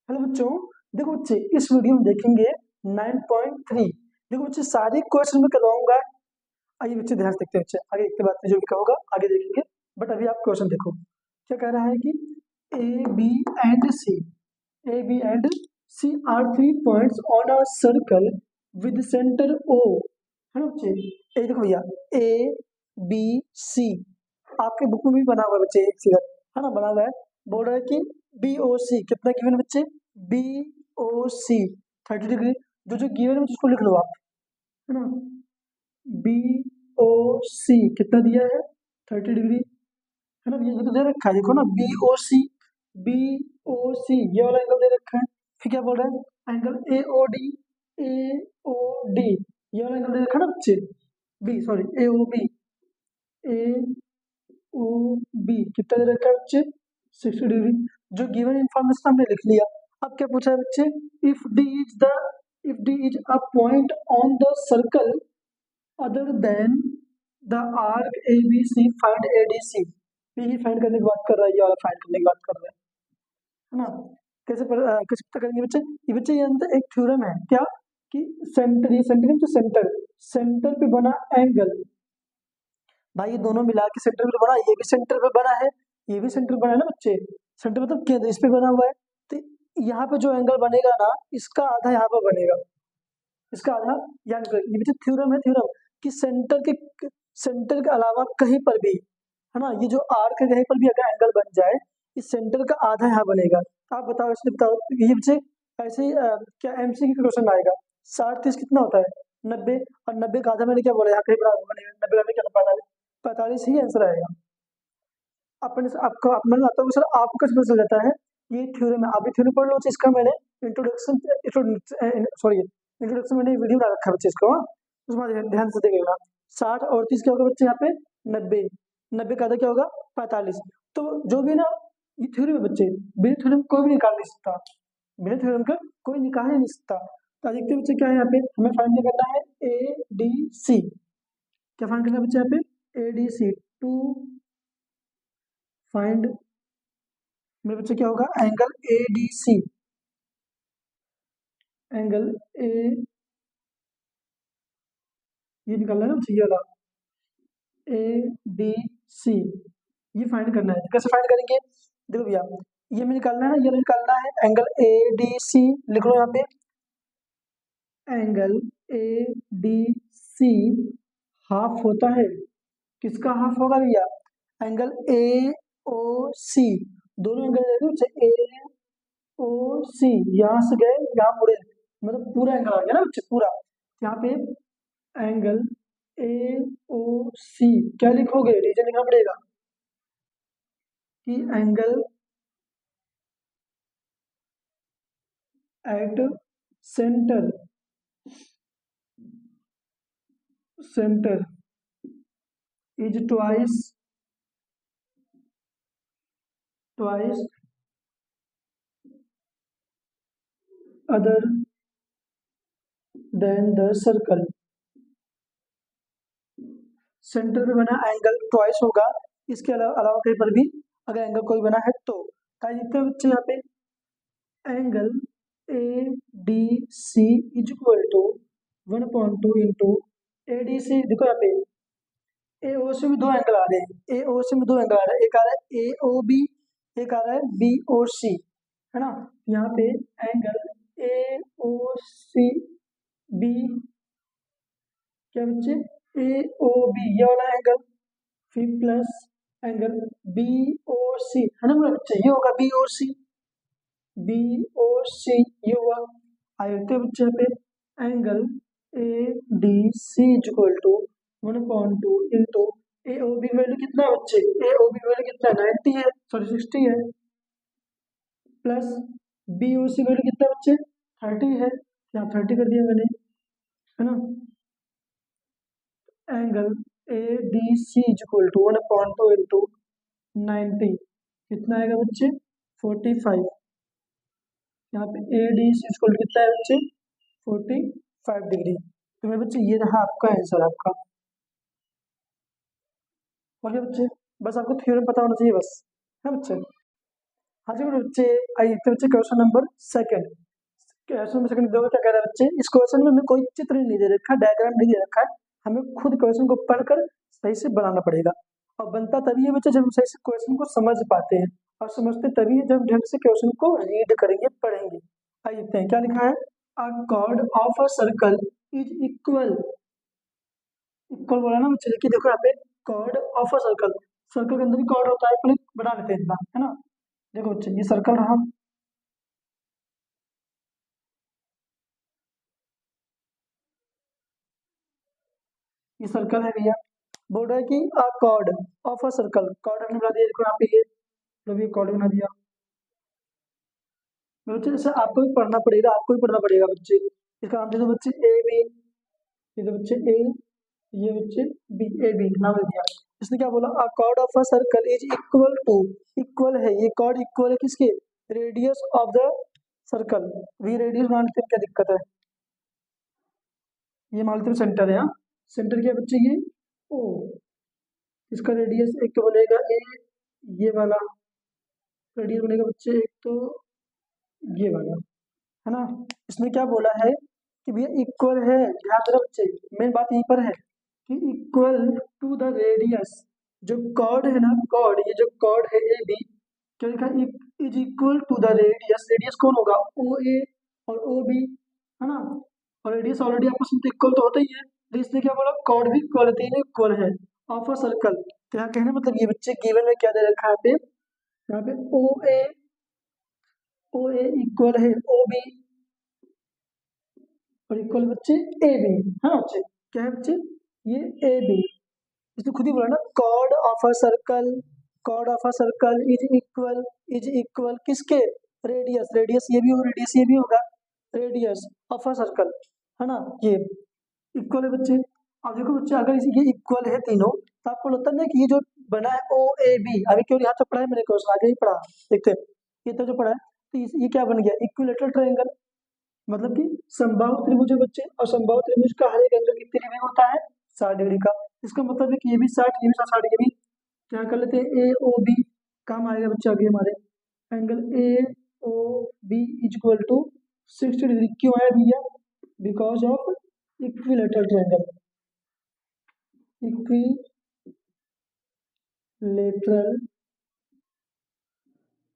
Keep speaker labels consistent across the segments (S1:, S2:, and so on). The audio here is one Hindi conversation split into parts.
S1: हेलो बच्चों, देखो बच्चे इस वीडियो में देखेंगे 9.3। देखो बच्चे सारे क्वेश्चन में करवाऊंगा। आइए बच्चे ध्यान से देखते हैं। बच्चे आगे देखते बाद में जो भी होगा आगे देखेंगे, बट अभी आप क्वेश्चन देखो। क्या कह रहा है कि A B and C are 3 points on a circle with centre O. है ना बच्चे, ये देखो भैया, ए बी सी आपके बुक में भी बना हुआ है बच्चे, एक फिगर है ना बना हुआ है। बोल रहा है कि बी ओ सी कितना गिवन है बच्चे, बी ओ सी 30 डिग्री। जो जो गिवन है उसको लिख लो आप, है ना। बी ओ सी कितना दिया है, 30 डिग्री, है ना। ये तो दे रखा है, देखो ना, बी ओ सी ये वाला एंगल दे रखा है। फिर क्या बोल रहा है, एंगल ए ओ डी ये वाला एंगल दे रखा है ना बच्चे, बी सॉरी ए ओ बी कितना दे रखा है बच्चे, 60 डिग्री। जो गिवन इंफॉर्मेशन हमने लिख लिया। अब क्या पूछा है बच्चे, if D is a point on the circle other than the arc A B C find A D C. ये फाइंड करने की बात कर रहा है, ये वाला फाइंड करने की बात कर रहा है ना। कैसे पता करेंगे बच्चे, ये अंदर एक थ्योरम है क्या, कि सेंटर पे बना एंगल, भाई ये दोनों मिला के सेंटर पे बना, ये भी सेंटर पे बना है, ये भी सेंटर बना है ना बच्चे। सेंटर मतलब केंद्र इस पे बना हुआ है। तो यहाँ पे जो एंगल बनेगा ना, इसका आधा यहाँ पे बनेगा, इसका आधा यहाँ पे। ये भी थ्योरम है, थ्योरम कि सेंटर के अलावा कहीं पर भी, है ना, ये जो आर्क है कहीं पर भी अगर एंगल बन जाए, इस सेंटर का आधा यहाँ बनेगा। आप बताओ, इसलिए बताओ ये बच्चे। ऐसे ही क्या एमसीक्यू का क्वेश्चन आएगा, 60 30 कितना होता है, 90, और 90 का आधा मैंने क्या बोला, यहाँ कहीं बराबर बनेगा, 90 का क्या 45 ही आंसर आएगा। अपने से आपको मैंने आता हूँ सर, आपको कैसे पता चल जाता है, ये थ्योरम है। आप भी थ्योरम पढ़ लो, इसका मैंने इंट्रोडक्शन मैंने वीडियो बना रखा है बच्चे इसको, हाँ? उसमें ध्यान से देखिएगा। 60 और 30 क्या होगा बच्चे, यहाँ पे 90, 90 का आधा क्या होगा, 45। तो जो भी ना, ये थ्योरम है बच्चे, बिना थ्योरम कोई भी निकाल नहीं सकता, बिना थ्योरम का कोई निकाल ही नहीं सकता। तो देखते बच्चे क्या है, यहाँ पे हमें फाइंड करना है ए डी सी। क्या फाइंड करना है बच्चे, यहाँ पे A D C to find, मेरे बच्चे क्या होगा, angle A D C, angle A, ये निकालना है ना बच्चे, ये वाला ए डी सी, ये फाइंड करना है। कैसे फाइंड करेंगे, देखो भैया, ये में निकालना है, ये निकालना है, एंगल ए डी सी लिख लो यहाँ पे। Angle A D C half होता है, किसका हाफ होगा भैया, एंगल ए ओ सी। दोनों एंगल ए ओ सी, यहाँ से गए यहाँ मुड़े, मतलब पूरा एंगल आ गया ना बच्चे, पूरा। यहाँ पे एंगल ए ओ सी क्या लिखोगे, रीजन लिखना पड़ेगा कि angle at centre centre is twice other than the circle. Centre पे बना एंगल ट्वाइस होगा, इसके अलावा कहीं पर भी अगर एंगल कोई बना है तो। देखते हैं बच्चे यहाँ पे, angle A D C is equal to 1.2 into A D C. देखो यहाँ पे ए ओ से भी दो एंगल आ रहे हैं, ए ओ से भी दो एंगल आ रहा है, एक आ रहा है ए ओ बी, एक आ रहा है बी ओ सी, है ना। यहाँ पे angle A O C B, क्या बच्चे, ए ओ बी ये वाला एंगल, फिर प्लस एंगल बी ओ सी, है ना मेरे बच्चे, ये होगा बी ओ सी, बी ओ सी ये हुआ। आयते बच्चे यहाँ पे angle A D C is equal to 1.2 into A O B value कितना है बच्चे, ए ओ बी वैल्यू कितना है, 90 है, सॉरी 60 है, प्लस बी ओ सी वैल्यू कितना है बच्चे, 30 है, यहाँ 30 कर दिया मैंने, है ना। Angle A D C is equal to 1.2 into 90 कितना आएगा बच्चे, 45। यहाँ पे A D C is equal to कितना है बच्चे, 45 डिग्री। तो मेरे बच्चे ये रहा आपका आंसर आपका। ओके बच्चे, बस आपको थ्योरम पता होना चाहिए बस, है बच्चे। हाँ जी मेरे बच्चे, आइए तो बच्चे question number second. Question number second देखो क्या कह रहा है बच्चे। इस क्वेश्चन में हमें कोई चित्र नहीं दे रखा, डायग्राम नहीं दे रखा है। हमें खुद क्वेश्चन को पढ़कर सही से बनाना पड़ेगा। और बनता तभी है बच्चे जब हम सही से क्वेश्चन को समझ पाते हैं, और समझते तभी है जब ढंग से क्वेश्चन को रीड करेंगे, पढ़ेंगे। आइए देखते हैं क्या लिखा है। A chord of a circle is equal, equal बोला ना बच्चे, देखिए देखो यहाँ पे chord of a circle, circle के अंदर भी कॉर्ड होता है, पहले बना लेते हैं इतना, है ना। देखो बच्चे ये सर्कल रहा, ये सर्कल है भैया। बोल रहा है कि a chord of a circle, chord हमने बना दिया, देखो यहाँ पे ये जब ये कॉर्ड बना दिया। बच्चे जैसे आपको भी पढ़ना पड़ेगा, आपको भी पढ़ना पड़ेगा बच्चे। इसका नाम दे दो बच्चे ए बी, ये दो बच्चे ए, ये बच्चे बी, ए बी नाम दे दिया। इसने क्या बोला, a chord of a circle is equal to, equal है ये कॉर्ड, इक्वल है किसके, radius of the circle. We radius मान लेते हैं, क्या दिक्कत है, ये मान लेते हैं सेंटर है, हाँ। सेंटर क्या है बच्चे, ये ओ, इसका रेडियस एक तो बनेगा ए, ये वाला रेडियस बनेगा बच्चे एक तो ये वाला, है ना। इसने क्या बोला है कि भैया इक्वल है, ध्यान देना बच्चे, मेन बात यहीं पर है कि इक्वल टू द रेडियस। जो कॉर्ड है ना, कॉर्ड, ये जो कॉर्ड है ए बी, क्या लिखा है, is equal to the radius. Radius कौन होगा, ओ ए और ओ बी, है ना। और रेडियस ऑलरेडी आपस में इक्वल तो होता ही है, तो इसने क्या बोला, कॉर्ड भी इक्वल है, तीनों इक्वल है ऑफ अ सर्कल। तो यहाँ कहने मतलब ये बच्चे गिवन में क्या दे रखा है यहाँ पे ओ ए इक्वल है ओ बी, और इक्वल बच्चे ए बी, हाँ बच्चे क्या है बच्चे, ये ए बी। इसने खुद ही बोला ना, chord of a circle, chord of a circle is equal किसके, रेडियस, रेडियस ये भी होगा, रेडियस ये भी होगा, रेडियस ऑफ अ सर्कल, है ना। ये इक्वल है बच्चे। अब देखो बच्चे, अगर ये इक्वल है तीनों, तो आपको लगता है ना कि ये जो बना है ओ ए बी, अभी क्यों यहाँ तक पढ़ा है मैंने, क्वेश्चन आगे ही पढ़ा, देखते हैं ये तो जो पढ़ा है, तो ये क्या बन गया, इक्विलेटरल ट्रायंगल। मतलब कि समबाहु त्रिभुज है बच्चे, और समबाहु त्रिभुज का हर एक एंगल कितने डिग्री होता है, 60 डिग्री का। इसका मतलब है कि ये भी 60, ये भी 60, ये भी, क्या कर लेते हैं, ए ओ बी काम आएगा बच्चे अभी हमारे, angle A O B is equal to 60 degree. क्यों है भैया, because of equilateral triangle, equilateral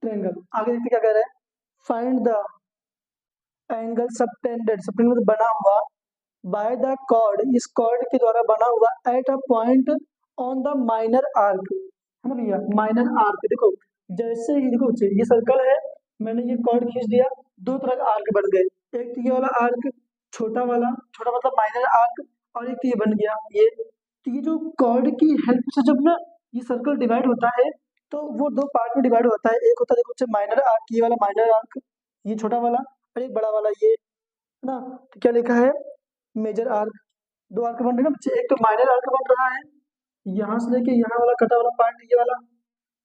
S1: triangle. आगे देखते क्या कह रहा है, find the angle subtended, subtended मतलब बना हुआ, बाय द कॉर्ड, इस कॉर्ड के द्वारा बना हुआ, at a point on the minor arc, है ना भैया, माइनर आर्क। देखो जैसे ही, देखो बच्चे ये सर्कल है, मैंने ये कॉर्ड खींच दिया, दो तरह का आर्क बन गए, एक तो ये वाला आर्क, छोटा वाला, छोटा मतलब माइनर आर्क, और एक तो ये बन गया ये। तो ये जो कॉर्ड की हेल्प से जब ना ये सर्कल डिवाइड होता है, तो वो दो पार्ट में डिवाइड होता है, एक होता है देखो बच्चे माइनर आर्क, ये वाला माइनर आर्क, ये छोटा वाला, और एक बड़ा वाला ये, है ना। तो क्या लिखा है, मेजर आर्क। दो आर्क बन रहे हैं ना बच्चे, एक तो माइनर आर्क बन रहा है, यहाँ से लेके यहाँ वाला कटा वाला पार्ट ये वाला,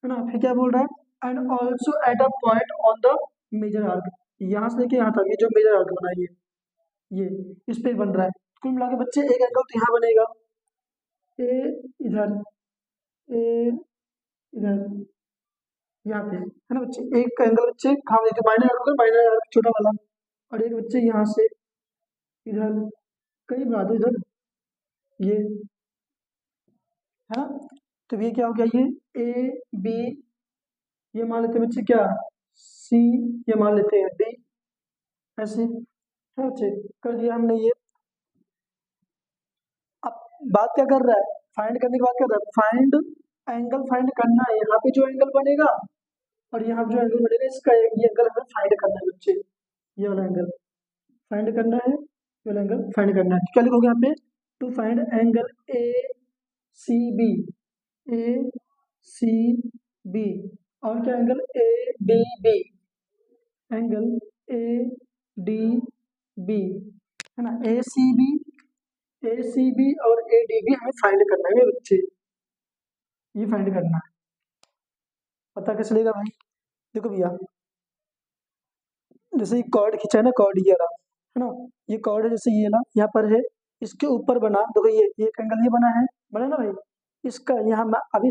S1: है ना। फिर क्या बोल रहा है, and also at a point on the major arc, यहाँ से लेके यहाँ तक ये जो मेजर आर्क बना है ये इस पे बन रहा है। कुल मिला के बच्चे एक एंगल तो यहाँ बनेगा, ए इधर, ए इधर, यहाँ पे, है ना बच्चे, एक एंगल बच्चे कहाँ बनेगा, माइनर आर्क होगा, माइनर आर्क छोटा वाला, और एक बच्चे यहाँ से इधर, कहीं बना दो इधर, ये, है ना। तो ये क्या हो गया, ये ए बी, ये मान लेते हैं बच्चे क्या, सी, ये मान लेते हैं डी, ऐसे, है बच्चे, कर दिया हमने ये। अब बात क्या कर रहा है, फाइंड करने की बात कर रहा है, फाइंड एंगल फाइंड करना है, यहाँ पे जो एंगल बनेगा और यहाँ पे जो एंगल बनेगा, इसका ये एंगल हमें फाइंड करना है बच्चे, ये वाला एंगल फाइंड करना है, ये वाला एंगल फाइंड करना है। तो क्या लिखोगे यहाँ पे, to find angle A C B, A C B, और क्या angle A D B, angle A D B, है ना। ए सी बी और ए डी बी हमें फाइंड करना है मेरे बच्चे, ये फाइंड करना है। पता कैसे चलेगा भाई, देखो भैया, जैसे ये कॉर्ड खींचा है ना, कॉर्ड ये रहा, है ना, ये कॉर्ड है, जैसे ये ना यहाँ पर है, इसके ऊपर बना, देखो ये एक एंगल ये बना है, बना ना भाई, इसका यहाँ मैं अभी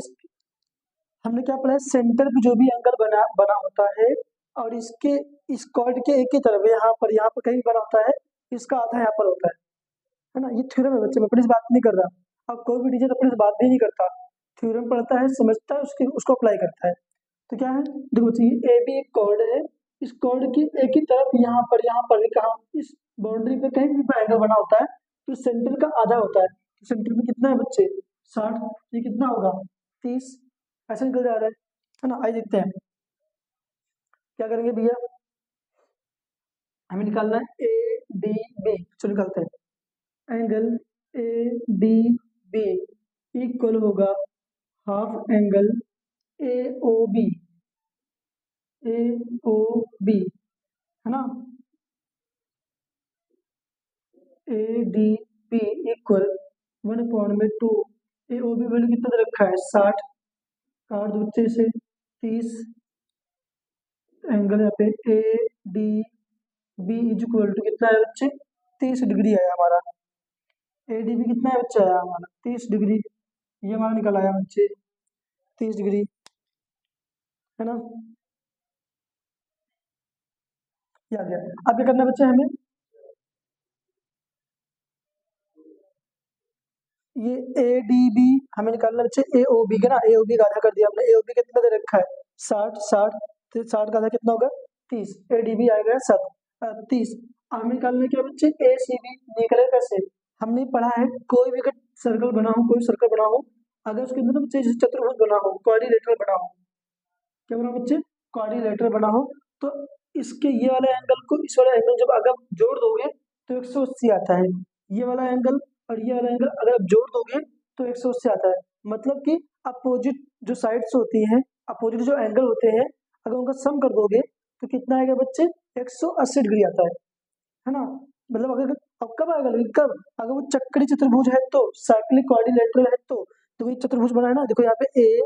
S1: हमने क्या पढ़ा है, सेंटर पे जो भी एंगल बना बना होता है और इसके इस कॉर्ड के एक ही तरफ यहाँ पर कहीं बना होता है, इसका आधा यहाँ पर होता है ना। ये थ्योरम है बच्चे, मैं अपनी इस बात नहीं कर रहा। अब कोई भी टीचर अपनी इस बात भी नहीं करता, थ्योरम पढ़ता है, समझता है, उसके उसको अप्लाई करता है। तो क्या है, देखो बच्चे, ये ए बी एक कॉर्ड है, इस कॉर्ड की एक ही तरफ यहाँ पर भी कहाँ, इस बाउंड्री पे कहीं भी एंगल बना होता है तो सेंटर का आधा होता है। तो सेंटर में कितना है बच्चे, 60, ये कितना होगा, 30, ऐसे निकल जा रहा है ना। आइए देखते हैं क्या करेंगे भैया, हमें निकालना है ए डी बी। चलो निकालते हैं, angle A D B equal होगा half angle A O B, A O B है ना, A D B equal 1/2। A O B value कितना दे रखा है, 60, काट दो बच्चे से, 30, एंगल यहाँ पे A D B is equal to कितना है बच्चे, 30 डिग्री आया हमारा। ए डी बी कितना है बच्चे आया हमारा, 30 डिग्री, ये हमारा निकल आया बच्चे 30 डिग्री, है ना। ये आ गया। अब क्या करना है बच्चे, हमें ये ए डी बी हमें निकालना है बच्चे, ए ओ बी का ना, ए ओ बी का आधा कर दिया हमने। ए ओ बी कितना दे रखा है, 60, 60, तो 60 का आधा कितना होगा, 30। ए डी बी आएगा 30। हमें निकालना है क्या बच्चे, ए सी बी निकले कैसे, हमने पढ़ा है कोई भी अगर सर्कल बना हो, कोई सर्कल बना हो, अगर उसके अंदर ना बच्चे जैसे चतुर्भुज बना हो, क्वाड्रिलेटरल बना हो, क्या बना बच्चे, क्वाड्रिलेटरल बना हो, तो इसके ये वाले एंगल को इस वाले एंगल जब अगर जोड़ दोगे तो 180 आता है। ये वाला एंगल और ये वाला एंगल अगर आप जोड़ दोगे तो 180 आता है। मतलब कि अपोजिट जो साइड्स होती हैं, अपोजिट जो एंगल होते हैं, अगर उनका सम कर दोगे तो कितना आएगा बच्चे, 180 डिग्री आता है ना। मतलब अगर अब कब आएगा, लेकिन कब, अगर वो चक्री चतुर्भुज है तो, साइक्लिक क्वाड्रिलेटरल है तो ये चतुर्भुज बना है ना, देखो यहाँ पे ए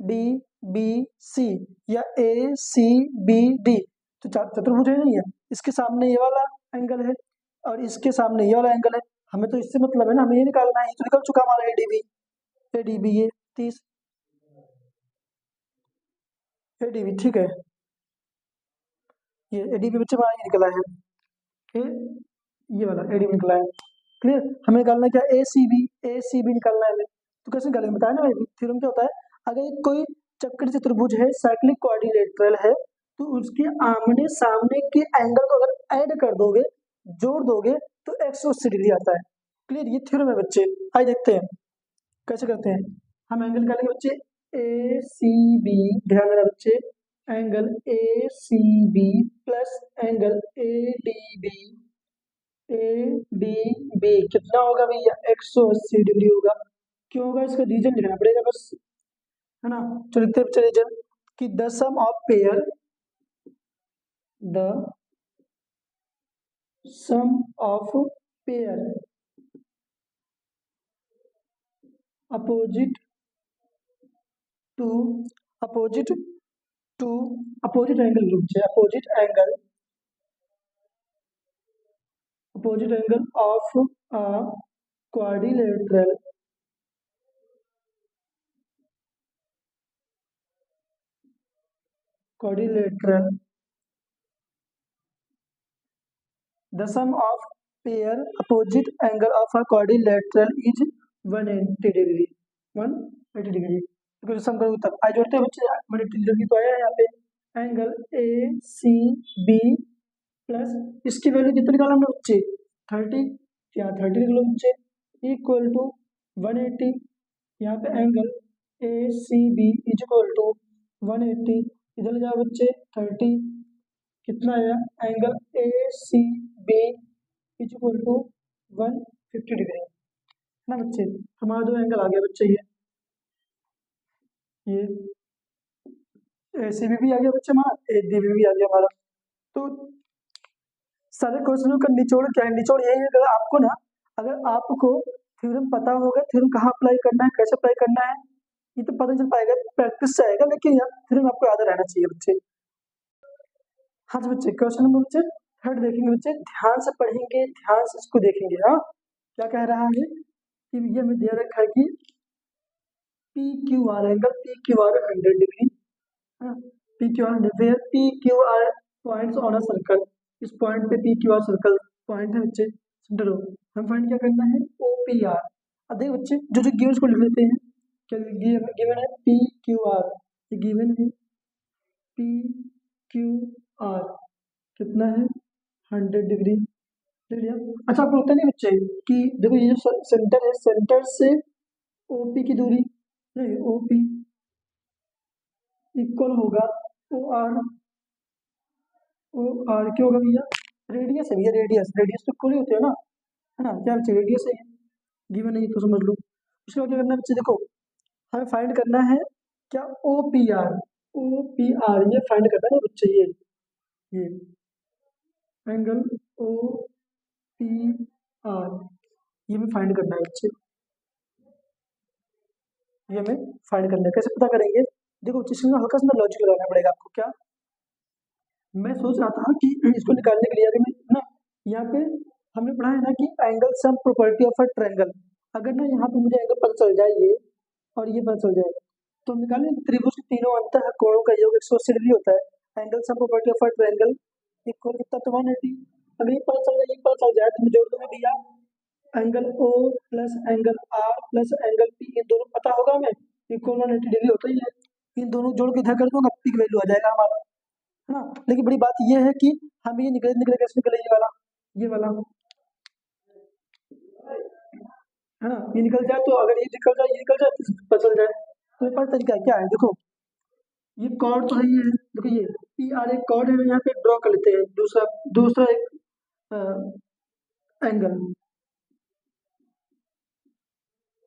S1: डी बी सी या ए सी बी डी, तो चतुर्भुज है नहीं है, इसके सामने ये वाला एंगल है और इसके सामने ये वाला एंगल है। हमें तो इससे मतलब है ना, हमें ये निकालना है, ये तो निकल चुका हमारा एडीबी, एडीबी ये 30, एडीबी ठीक है, ये एडीबी बच्चे हमारा ये निकला है, ये ये वाला एडीबी निकला है। क्लियर, हमें निकालना क्या, ए C B, A C B निकालना है हमें। तो कैसे निकालेंगे बताया ना भाई, थ्योरम क्या होता है, अगर एक कोई चक्र चतुर्भुज है, साइक्लिक क्वाड्रिलेटरल है, तो उसके आमने सामने के एंगल को अगर ऐड कर दोगे, जोड़ दोगे, तो 180 डिग्री आता है। क्लियर, ये थ्योरम है बच्चे। आइए देखते हैं कैसे करते हैं। हम एंगल निकालेंगे बच्चे ए सी बी, ध्यान देना बच्चे, angle A C B plus angle A D B, A D B कितना होगा भैया, 180 डिग्री होगा। क्यों होगा, इसका रीजन लिखना पड़ेगा बस, है ना। तो लिखते हैं बच्चे रीजन कि the sum of pair, the sum of pair opposite to, opposite to, opposite angle group है, opposite angle of a quadrilateral, quadrilateral, the sum of pair opposite angle of a quadrilateral is 180 degree, 180 degree. तो सम करोगे तब आई जोड़ते हैं बच्चे, 180 डिग्री तो आया है यहाँ पे, angle A C B plus इसकी वैल्यू कितनी निकाला हमने बच्चे, 30, यहाँ 30 लिख लो बच्चे, इक्वल टू 180, यहाँ पे angle A C B is equal to 180, इधर जाओ बच्चे 30, कितना आया, angle A C B is equal to 150 degree, है ना बच्चे। हमारा दो एंगल आ गया बच्चे, ये ए सी बी भी आ गया बच्चे हमारा, ए डी बी भी आ गया हमारा। तो सारे क्वेश्चनों का निचोड़ क्या है, निचोड़ यही है, अगर आपको ना, अगर आपको थ्योरम पता होगा, थ्योरम कहाँ अप्लाई करना है, कैसे अप्लाई करना है, ये तो पता नहीं चल पाएगा, प्रैक्टिस से आएगा, लेकिन यार थ्योरम आपको याद रहना चाहिए बच्चे। हाँ जी बच्चे, क्वेश्चन नंबर बच्चे थर्ड देखेंगे बच्चे, ध्यान से पढ़ेंगे, ध्यान से इसको देखेंगे। हाँ, क्या कह रहा है कि ये हमें दिया रखा है कि P Q R angle P Q R 100 degree है ना। P Q R where P Q R points on a circle, इस पॉइंट पे P Q R circle point है बच्चे, सेंटर हो। हम फाइंड क्या करना है, ओ पी आर। अब देखो बच्चे जो जो गिवन को लिख लेते हैं, क्या गिवन है पी क्यू आर, ये गिवन है पी क्यू आर कितना है 100 डिग्री, लिख लिया। अच्छा आपको लगता नहीं बच्चे कि देखो ये जो सेंटर है, सेंटर से ओपी की दूरी नहीं, ओपी इक्वल होगा ओ आर, ओ आर क्या होगा भैया, रेडियस है भैया, रेडियस रेडियस तो इक्वल ही होते हैं ना, है ना। क्या बच्चे रेडियस है, गिवन नहीं तो समझ लो। उसके बाद क्या करना है बच्चे, देखो हमें फाइंड करना है क्या, O P R, O P R ये फाइंड करना है बच्चे, ये एंगल ओ पी आर ये हमें फाइंड करना है बच्चे, ये हमें फाइंड करना है। कैसे पता करेंगे, देखो इसमें हल्का सा लॉजिक लगाना पड़ेगा आपको। क्या, मैं सोच रहा था कि इसको निकालने के लिए अगर मैं ना, यहाँ पे हमने पढ़ा है ना कि angle sum property of a triangle, अगर ना यहाँ पे मुझे एंगल पता चल जाए ये और ये पता चल जाए, तो हम निकालें त्रिभुज के तीनों अंतः कोणों का योग 180 डिग्री होता है। Angle sum property of a triangle equal कितना तो 180। अगर ये पता चल जाए, ये पता चल जाए तो मैं जोड़ दूंगा भैया, angle O plus angle R plus angle P, इन दोनों पता होगा हमें इक्वल 180 डिग्री होता ही है। इन दोनों जोड़ के इधर कर दूंगा, पी की वैल्यू आ जाएगा हमारा, है ना। लेकिन बड़ी बात ये है कि हमें ये निकले निकले कैसे निकले, ये वाला है ना, ये निकल जाए तो, अगर ये निकल जाए, ये निकल जाए तो पता चल जाए। तो मेरे पास तरीका क्या है, देखो ये कॉर्ड तो है ही है, देखो ये पी आर एक कॉर्ड है, यहाँ पे ड्रॉ कर लेते हैं दूसरा दूसरा एक एंगल,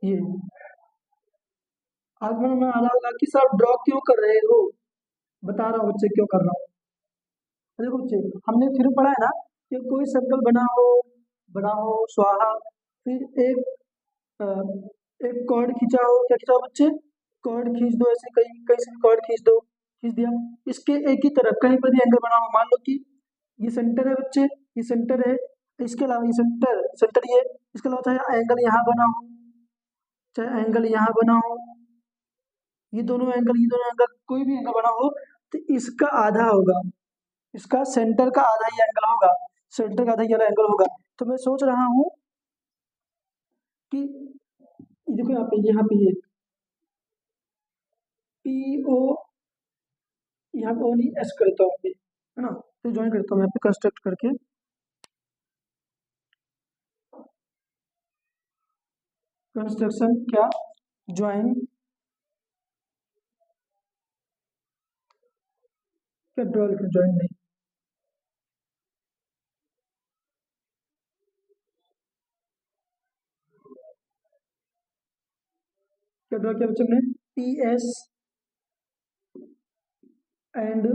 S1: ये आज में आ रहा होगा कि सर ड्रॉ क्यों कर रहे हो, बता रहा हूँ बच्चे क्यों कर रहा हूँ। देखो बच्चे हमने फिर पढ़ा है ना कि कोई सर्कल बना हो स्वाहा, फिर अ, एक कॉर्ड खींचा हो, क्या खींचा हो बच्चे, कॉर्ड खींच दो, ऐसे कहीं कहीं से कॉर्ड खींच दो, खींच दिया, इसके एक ही तरफ कहीं पर भी एंगल बना हो, मान लो कि ये सेंटर है बच्चे, ये सेंटर है, इसके अलावा ये सेंटर सेंटर ये, इसके अलावा चाहे एंगल यहाँ बना हो, चाहे एंगल यहाँ बना हो, ये दोनों एंगल कोई भी एंगल बना हो, तो इसका आधा होगा, इसका सेंटर का आधा ही एंगल होगा, सेंटर का आधा ही एंगल होगा। तो मैं सोच रहा हूँ कि ये देखो यहाँ पे ये पी ओ, यहाँ पे ओ नहीं एस करता हूँ है ना, तो ज्वाइन करता हूँ यहाँ पे कंस्ट्रक्ट करके, कंस्ट्रक्शन क्या, ज्वाइन, क्या ड्रॉ लिखा, ज्वाइन नहीं, क्या ड्रॉ किया बच्चे हमने, P S and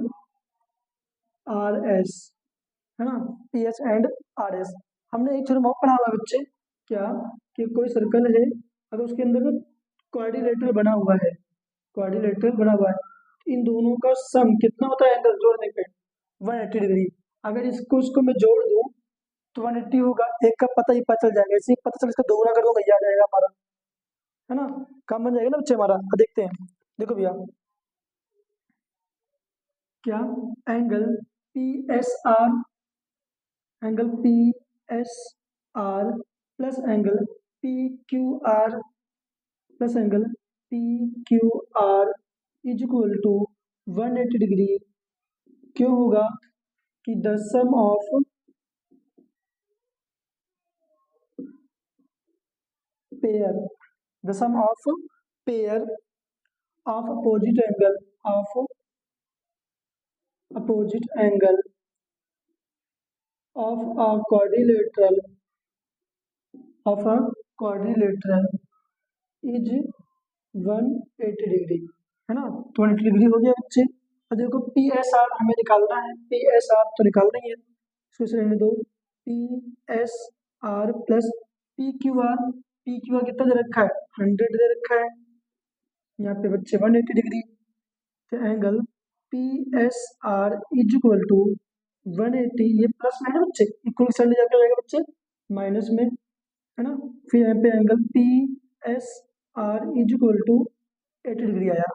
S1: R S, है ना, P S and R S. हमने एक थ्योरम और पढ़ा हुआ है बच्चे, क्या, कि कोई सर्कल है, अगर उसके अंदर में क्वाड्रिलेटरल बना हुआ है, क्वाड्रिलेटरल बना हुआ है, इन दोनों का सम कितना होता है एंगल जोड़ने पे, 180 डिग्री। अगर इसको इसको मैं जोड़ दूं तो 180 होगा, एक का पता ही पता चल जाएगा, ऐसे ही पता चल इसका दोगुना कर दूंगा, ये आ जाएगा हमारा, है ना, काम बन जाएगा ना बच्चे हमारा। अब देखते हैं, देखो भैया क्या, angle P S R, angle P S R plus angle P Q R plus angle P Q R is equal to 180 degree, क्यों होगा कि the sum of pair, the sum of pair of opposite angle of a quadrilateral of a quadrilateral is 180 degree, है ना, तो 180 डिग्री हो गया बच्चे। अब देखो पी एस आर हमें निकालना है, पी एस आर तो निकालना ही है, इसको इसे रहने दो, P S R plus P Q are कितना दे रखा है, 100 दे रखा है, यहाँ पे बच्चे 180 डिग्री, तो angle P S R is equal to 180, ये प्लस में है ना बच्चे, इक्वल के साइड ले जाकर जाएगा बच्चे माइनस में, है ना। फिर यहाँ पे angle P S R is equal to 80 degree आया।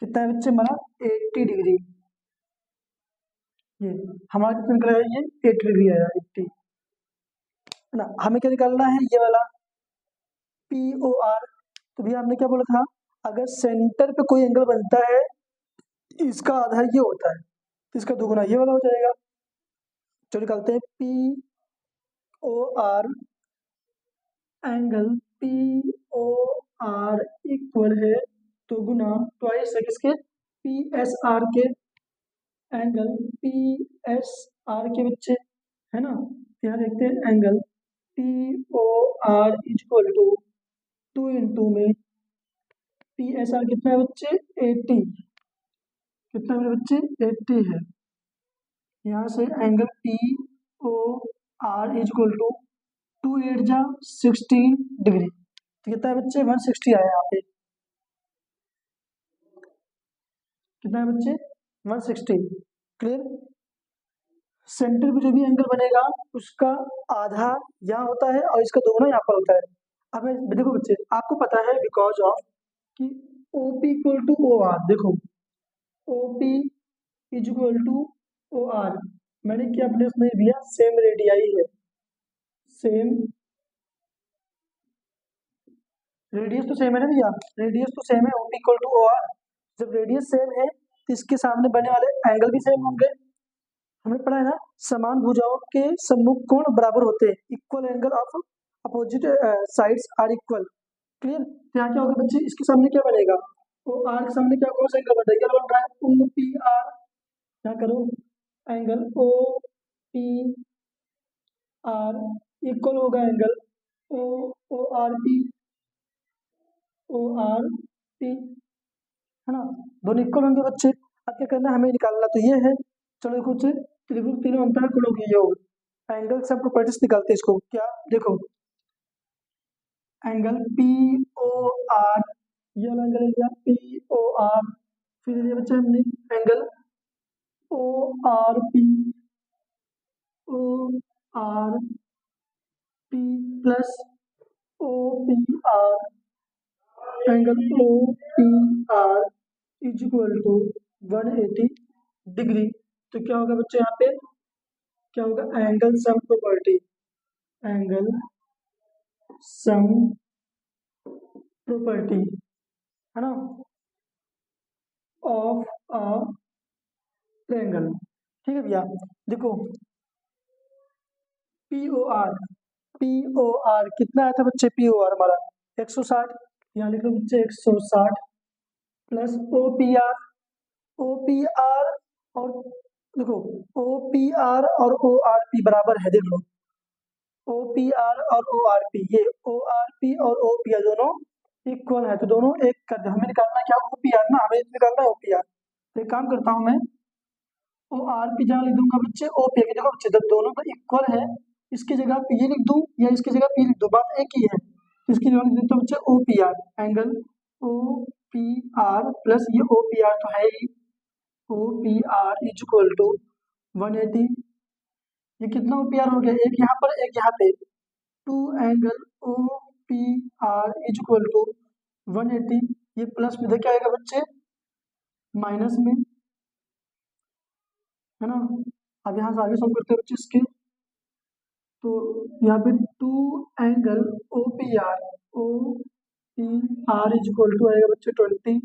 S1: कितना है बच्चे हमारा 80 डिग्री। ये हमारा कितना निकला है, ये 80 डिग्री आया, 80 है ना। हमें क्या निकालना है, ये वाला पी ओ आर। तो भैया हमने क्या बोला था, अगर सेंटर पे कोई एंगल बनता है इसका आधा ये होता है तो इसका दुगुना ये वाला हो जाएगा। तो निकालते हैं P O R, angle P O R equal है दुगुना ट्वाइस है किसके, पी एस आर के। एंगल पी एस आर के बच्चे, है ना। यहाँ देखते हैं angle P O R equal to 2 into में पी एस आर कितना है बच्चे 80, कितना मेरे बच्चे 80 है। यहाँ से angle P O R equal to 2 8 जा 16 डिग्री। तो कितना है बच्चे 160 आया यहाँ पे। कितना है बच्चे 160। क्लियर। सेंटर पे जो भी एंगल बनेगा उसका आधा यहाँ होता है और इसका दोगुना यहाँ पर होता है। अब देखो बच्चे आपको पता है बिकॉज ऑफ कि O P equal to O R, देखो O P is equal to O R, मैंने क्या अपने उसमें दिया सेम रेडियाई है, सेम रेडियस तो सेम है ना भैया, रेडियस तो सेम है O P equal to O R. जब रेडियस सेम है तो इसके सामने बनने वाले एंगल भी सेम होंगे। हमने पढ़ा है ना, समान भुजाओं के सम्मुख कोण बराबर होते हैं, equal angle of opposite sides are equal. Clear. तो यहाँ क्या होगा बच्चे, इसके सामने क्या बनेगा, ओ आर के सामने क्या कौन सा एंगल बन रहा है, क्या बन रहा है ओ पी आर। क्या करो, angle O P R equal होगा angle O O R P, O R P, है ना। दोनों इक्वल होंगे बच्चे। अब क्या करना है हमें निकालना तो ये है। चलो कुछ त्रिभुज तीनों अंतः कोणों के योग, एंगल सब प्रॉपर्टीज निकालते हैं इसको। क्या देखो, एंगल पी ओ आर, ये वाला एंगल लिया पी ओ आर, फिर ये बच्चे हमने angle O R P, O R P plus O P R, angle O P R is equal to 180 degree. तो क्या होगा बच्चे यहाँ पे, क्या होगा angle sum property, angle sum property, है ना, ऑफ अ ट्रायंगल। ठीक है भैया। देखो P O R, P O R कितना आया था बच्चे, पी ओ आर हमारा 160, यहाँ लिख लो बच्चे 160 plus O P R, O P R और देखो ओ पी आर और ओ आर पी बराबर है, देख लो ओ पी आर और ओ आर पी, ये ओ आर पी और ओ पी आर दोनों इक्वल है तो दोनों एक कर दो। हमें निकालना है क्या, ओ पी आर ना, हमें निकालना है ओ पी आर। तो एक काम करता हूँ मैं, ओ आर पी जगह लिख दूंगा बच्चे ओ पी, देखो बच्चे जब दोनों तो इक्वल है इसकी जगह पे ये लिख दूं या इसकी जगह पे लिख दूं, बात एक ही है। तो इसकी जगह लिख देता हूँ बच्चे O P R, angle O P R plus ये ओ पी आर तो है ही, O P R is equal to 180। ये कितना ओ पी आर हो गया, एक यहाँ पर एक यहाँ पे, to angle O P R is equal to 180। ये प्लस में देखिए आएगा बच्चे माइनस में, है ना। अब यहाँ से आगे सॉल्व करते हैं बच्चे इसके, तो यहाँ पे to angle O P R, O P R is equal to आएगा बच्चे 20।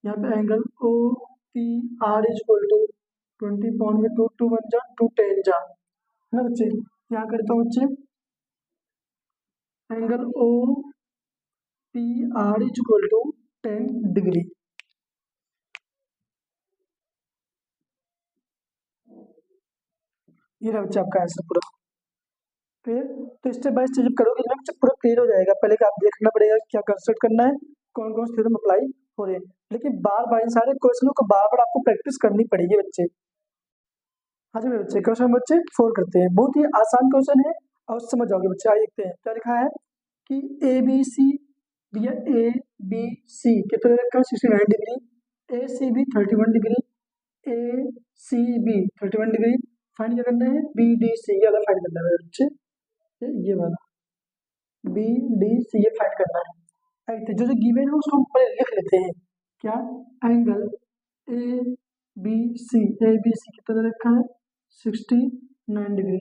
S1: यहाँ पे angle O P R is equal to 20 point में टू टू वन जा टू 10 जा, है ना बच्चे। यहाँ करता हूँ बच्चे angle O P R is equal to 10 degree. ये रहा बच्चे आपका आंसर पूरा। क्लियर। तो स्टेप बाय स्टेप जब करोगे ना बच्चे पूरा क्लियर हो जाएगा। पहले क्या आप देखना पड़ेगा क्या कंस्ट्रक्ट करना है, कौन कौन से थ्योरम अप्लाई हो रहे हैं, लेकिन बार बार इन सारे क्वेश्चनों को बार बार आपको प्रैक्टिस करनी पड़ेगी बच्चे। हाँ जी मेरे बच्चे, क्वेश्चन बच्चे 4 करते हैं, बहुत ही आसान क्वेश्चन है और समझ जाओगे बच्चे। आइए देखते हैं क्या लिखा है कि ए बी सी, भैया ए बी सी कितना रखा है 69 डिग्री, ए सी बी 31 डिग्री, ए सी बी 31 डिग्री। फाइंड क्या करना है, बी डी सी ये वाला फाइंड करना है मेरे बच्चे, ये वाला बी डी सी ये फाइंड करना है। जो जो गिवन है उसको हम पहले लिख लेते हैं। क्या? Angle A B C, A B C कितना दे रखा है? 69 डिग्री।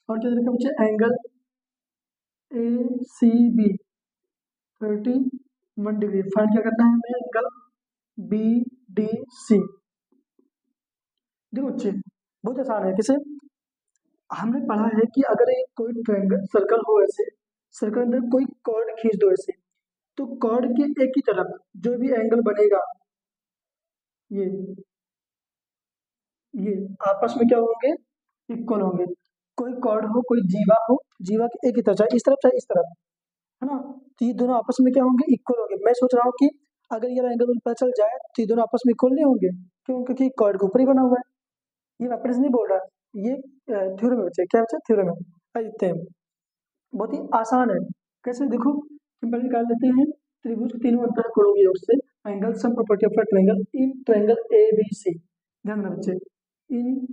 S1: और क्या दे रखा है बच्चे? Angle A C B 31 degree. Find क्या करना है हमें? Angle B D C. देखो बच्चे बहुत आसान है। किसे? हमने पढ़ा है कि अगर एक कोई ट्रायंगल सर्कल हो, ऐसे सर्कल अंदर कोई कॉर्ड खींच दो ऐसे, तो कॉर्ड के एक ही तरफ जो भी एंगल बनेगा, ये ये आपस में क्या होंगे? इक्वल होंगे। कोई कॉर्ड हो, कोई जीवा हो, जीवा के एक ही तरफ, चाहे इस तरफ चाहे इस तरफ, है ना, तो ये दोनों आपस में क्या होंगे? इक्वल होंगे। मैं सोच रहा हूँ कि अगर ये एंगल मुझे पता चल जाए तो ये दोनों आपस में इक्वल नहीं होंगे। क्यों? क्योंकि कॉर्ड के ऊपर ही बना हुआ है। ये मैं अपने से नहीं बोल रहा, ये थ्योरम है बच्चे। क्या बच्चे? थ्योरम है। आइए देखते हैं। बहुत ही आसान है। कैसे? देखो, सिंपल निकाल लेते हैं। त्रिभुज के तीनों अंतःकोणों के योग से angle sum property of a triangle in triangle A B C. ध्यान देना बच्चे, इन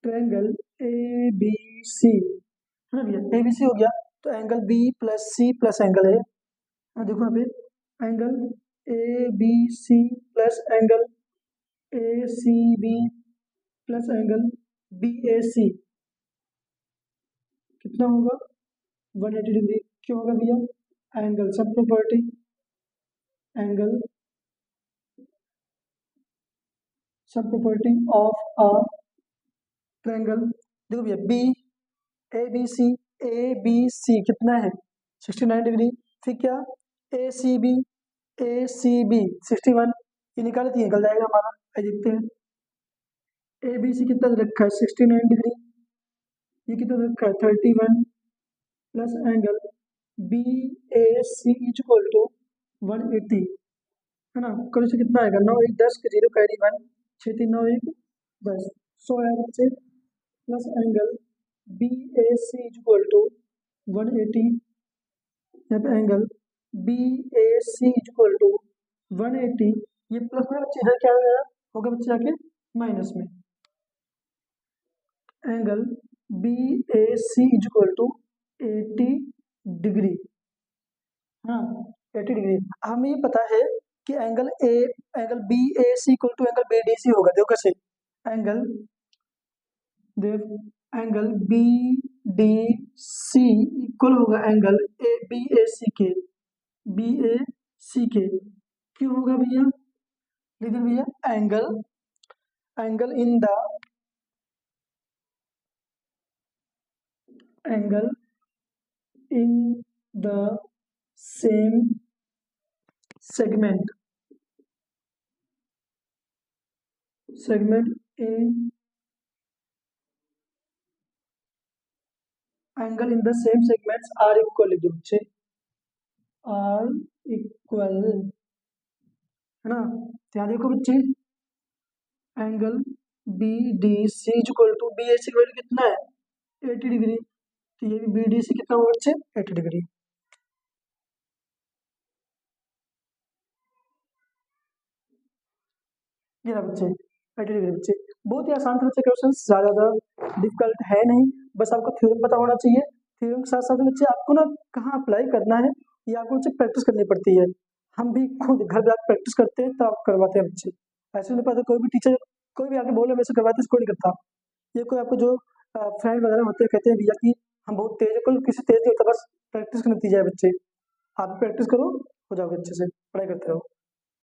S1: ट्रायंगल ए बी सी, है ना भैया? ए बी सी हो गया, तो angle B plus C plus angle A. देखो यहाँ पे angle A B C plus angle A C B plus angle B A C कितना होगा? 180 डिग्री। क्यों होगा भैया? Angle sum property, angle sum property of a triangle. देखो भैया, बी ए बी सी कितना है? 69 डिग्री। फिर क्या? ए सी बी 61। ये निकाले तो निकल जाएगा हमारा। आइए देखते हैं। ए बी सी कितना दे रखा है? 69 डिग्री। ये कितना दे रखा है? 31 plus angle B A C equal to 180, है ना? कल से कितना आएगा? 9 1 10 के 0 कैरी 1, 6 3 9 1 10, 100 आएगा बच्चे। Plus angle B A C equal to 180। यहाँ पे angle B A C equal to 180। ये प्लस में बच्चे इधर क्या होगा बच्चे? जाके माइनस में। Angle B A C equal to 80 degree. हाँ, 80 डिग्री। हमें ये पता है कि angle B A C equal to angle B D C होगा। देखो कैसे? Angle angle B D C equal होगा angle A B A C के, बी ए सी के। क्यों होगा भैया? लिख दो भैया, angle angle in the angle in the same segment in angle in the same segments are equal. लिख दो बच्चे, आर इक्वल, है ना? तो यहाँ देखो बच्चे, angle B D C equal to B A C value कितना है? 80 डिग्री। तो ये भी बी डी सी कितना होगा बच्चे? 80 डिग्री। ये रहा बच्चे 80 डिग्री। बच्चे बहुत ही आसान थे बच्चे क्वेश्चन, ज़्यादा डिफिकल्ट है नहीं। बस आपको थ्योरम पता होना चाहिए। थ्योरम के साथ साथ बच्चे आपको ना कहाँ अप्लाई करना है, ये आपको बच्चे प्रैक्टिस करनी पड़ती है। हम भी खुद घर जाकर प्रैक्टिस करते हैं, तो आप करवाते हैं बच्चे। ऐसे नहीं पता, कोई भी टीचर कोई भी आके बोले वैसे करवाते, इसको नहीं करता। ये कोई आपको जो फ्रेंड वगैरह होते हैं कहते हैं भैया कि हम बहुत तेज है, कोई किसी तेज नहीं होता, बस प्रैक्टिस का नतीजा है बच्चे। आप प्रैक्टिस करो, हो जाओगे अच्छे से, पढ़ाई करते रहो।